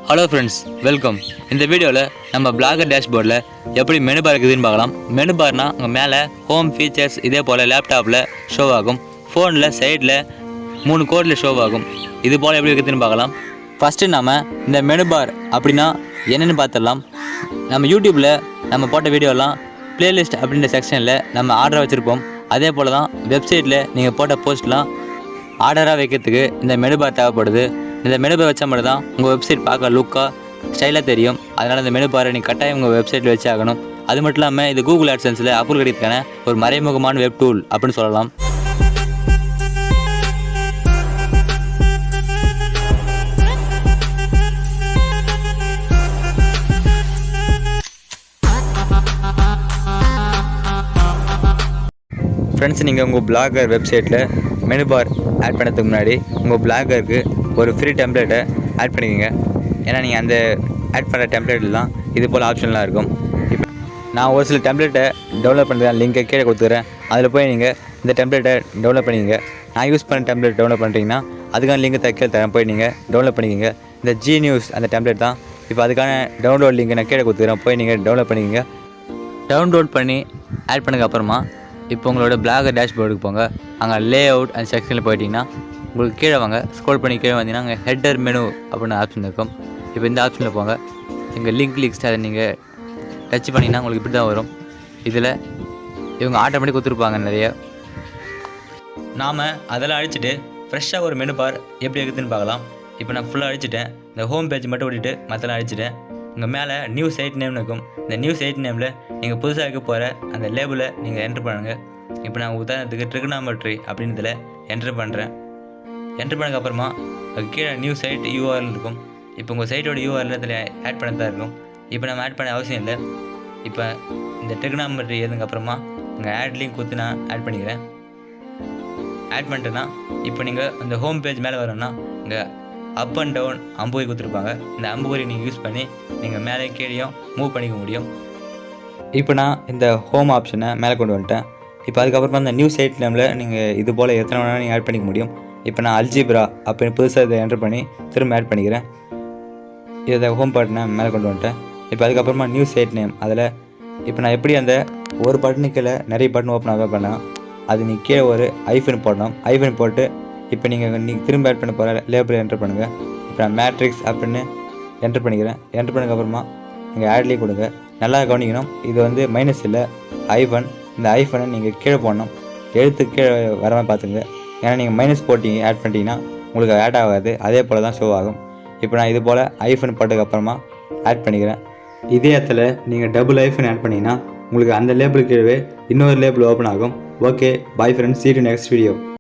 Hello friends, welcome. இந்த வீடியோவில் நம்ம பிளாகர் டேஷ்போர்டில் எப்படி மெனு பார் இருக்குதுன்னு பார்க்கலாம். மெனு பார்னால் அங்கே மேலே ஹோம் ஃபீச்சர்ஸ் இதே போல் லேப்டாப்பில் ஷோ ஆகும், ஃபோனில் சைடில் 3 கோடில் ஷோ ஆகும். இது போல் எப்படி இருக்குதுன்னு பார்க்கலாம். ஃபஸ்ட்டு நம்ம இந்த மெனு பார் அப்படின்னா என்னென்னு பார்த்துடலாம். நம்ம யூடியூப்பில் நம்ம போட்ட வீடியோலாம் ப்ளேலிஸ்ட் அப்படின்ற செக்ஷனில் நம்ம ஆர்டராக வச்சுருப்போம். அதே போல் தான் வெப்சைட்டில் நீங்கள் போட்ட போஸ்ட்லாம் ஆர்டராக வைக்கிறதுக்கு இந்த மெனு பார் தேவைப்படுது. இந்த மெனு பார் வச்சா மட்டும் தான் உங்கள் வெப்சைட் பார்க்க லுக்காக ஸ்டைலாக தெரியும். அதனால் இந்த மெனு பாரை நீங்கள் கட்டாயம் உங்கள் வெப்சைட்டில் வச்சு ஆகணும். அது மட்டும் இல்லாமல் இது கூகுள் AdSenceல அப்ரூவல் கிடைக்கிறதுக்கான ஒரு மறைமுகமான வெப் டூல் அப்படின்னு சொல்லலாம். ஃப்ரெண்ட்ஸ், நீங்கள் உங்கள் பிளாகர் வெப்சைட்டில் மெனு பார் ஆட் பண்ணுறதுக்கு முன்னாடி உங்கள் பிளாகருக்கு ஒரு ஃப்ரீ டெம்ப்ளேட்டை ஆட் பண்ணிக்கோங்க. ஏன்னா நீங்கள் அந்த ஆட் பண்ணுற டெம்ப்ளேட்லாம் இது போல் ஆப்ஷன்லாம் இருக்கும். இப்போ நான் ஒரு சில டெம்ப்ளேட்டை டெவலப் பண்ணுறேன், லிங்கை கீழே கொடுத்துக்கிறேன். அதில் போய் நீங்கள் இந்த டெம்ப்ளேட்டை டெவலப் பண்ணிக்கங்க. நான் யூஸ் பண்ண டெம்ப்ளேட் டெவலப் பண்ணுறீங்கன்னா அதுக்கான லிங்க் கீழே தரேன், போய் நீங்கள் டெவலப் பண்ணிக்கோங்க. இந்த ஜி நியூஸ் அந்த டெம்ப்ளேட் தான். இப்போ அதுக்கான டவுன்லோட் லிங்க் நான் கீழே கொடுத்துக்கிறேன், போய் நீங்கள் டெவலப் பண்ணிக்கோங்க. டவுன்லோட் பண்ணி ஆட் பண்ணதுக்கு அப்புறமா இப்போ உங்களோட பிளாகர் டேஷ்போர்டுக்கு போங்க. அங்கே லே அவுட் அந்த செக்ஷனில் போயிட்டிங்கன்னா உங்களுக்கு கீழே வாங்க, ஸ்க்ரோல் பண்ணி கீழே வந்தீங்கன்னா அங்கே ஹெட்டர் மெனு அப்படின்னு ஆப்ஷன் இருக்கும். இப்போ இந்த ஆப்ஷனில் போங்க. இங்கே லிங்க் லிஸ்ட் அதை நீங்கள் டச் பண்ணிங்கன்னா உங்களுக்கு இப்படி தான் வரும். இதில் இவங்க ஆட்டோமேட்டிக் கொடுத்துருப்பாங்க நிறைய. நாம் அதெல்லாம் அழிச்சிட்டு ஃப்ரெஷ்ஷாக ஒரு மெனு பார் எப்படி இருக்குதுன்னு பார்க்கலாம். இப்போ நான் ஃபுல்லாக அழிச்சிட்டேன். இந்த ஹோம் பேஜ் மட்டும் விட்டுட்டு மற்றெல்லாம் அழிச்சிட்டேன். இங்கே மேலே நியூ சைட் நேம்னு இருக்கும். இந்த நியூ சைட் நேமில் நீங்கள் புதுசாக இருக்க போகிற அந்த லேபிளை நீங்கள் என்ட்ரு பண்ணுங்கள். இப்போ நான் உதாரணத்துக்கு ட்ரிகனாமெட்ரி அப்படின்னு இதில் என்ட்ரு பண்ணுறேன். என்ட்ரு பண்ணதுக்கப்புறமா அது கீழே நியூ சைட் யூஆர்எல் இருக்கும். இப்போ உங்கள் சைட்டோட யூஆர்எல் இதில் ஆட் பண்ண தான் இருக்கும். இப்போ நம்ம ஆட் பண்ண அவசியம் இல்லை. இப்போ இந்த ட்ரிகனாமெட்ரி எழுதுக்கப்புறமா இங்கே ஆட் லிங்க் கொடுத்து நான் ஆட் பண்ணிக்கிறேன். ஆட் பண்ணிட்டேன்னா இப்போ நீங்கள் இந்த ஹோம் பேஜ் மேலே வரோன்னா இங்கே அப் அண்ட் டவுன் அம்புகுறி கொடுத்துருப்பாங்க. இந்த அம்புகுறி நீங்கள் யூஸ் பண்ணி நீங்கள் மேலே கீழேயும் மூவ் பண்ணிக்க முடியும். இப்போ நான் இந்த ஹோம் ஆப்ஷனை மேலே கொண்டு வந்துட்டேன். இப்போ அதுக்கப்புறமா இந்த நியூ சைட் நேமில் நீங்கள் இது போல் எத்தனை வேணாலும் நீங்கள் ஆட் பண்ணிக்க முடியும். இப்போ நான் அல்ஜிப்ரா அப்படின்னு புதுசாக இதை என்ட்ரு பண்ணி திரும்ப ஆட் பண்ணிக்கிறேன். இதை ஹோம் பட்டனை மேலே கொண்டு வந்துட்டேன். இப்போ அதுக்கப்புறமா நியூ சைட் நேம் அதில் இப்போ நான் எப்படி அந்த ஒரு பட்டனுக்கு கீழே நிறைய பட்டன் ஓப்பன் ஆக பண்ணேன். அது நீங்கள் கீழே ஒரு ஐஃபன் போடணும். ஐஃபன் போட்டு இப்போ நீங்கள் திரும்ப ஆட் பண்ண போகிற லேபிள் என்ட்ரு பண்ணுங்கள். இப்போ நான் மேட்ரிக்ஸ் அப்படின்னு என்ட்ரு பண்ணிக்கிறேன். என்ட்ரு பண்ணதுக்கப்புறமா நீங்கள் ஆட்லேயே கொடுங்க. நல்லா கவனிக்கணும், இது வந்து மைனஸ் இல்லை, ஐஃபன். இந்த ஐஃபனை நீங்கள் கீழே போடணும், எழுத்து கீழே வரமாக பார்த்துங்க. ஏன்னா நீங்கள் மைனஸ் போட்டிங்க ஆட் பண்ணிட்டீங்கன்னா உங்களுக்கு ஆட் ஆகாது, அதே போல் தான் ஷோ ஆகும். இப்போ நான் இது போல் ஐஃபன் போட்டதுக்கப்புறமா ஆட் பண்ணிக்கிறேன். இதே இடத்துல நீங்கள் டபுள் ஐஃபன் ஆட் பண்ணிங்கன்னா உங்களுக்கு அந்த லேபிள் கீழே இன்னொரு லேபிள் ஓப்பன் ஆகும். Okay, bye friends, see you next video.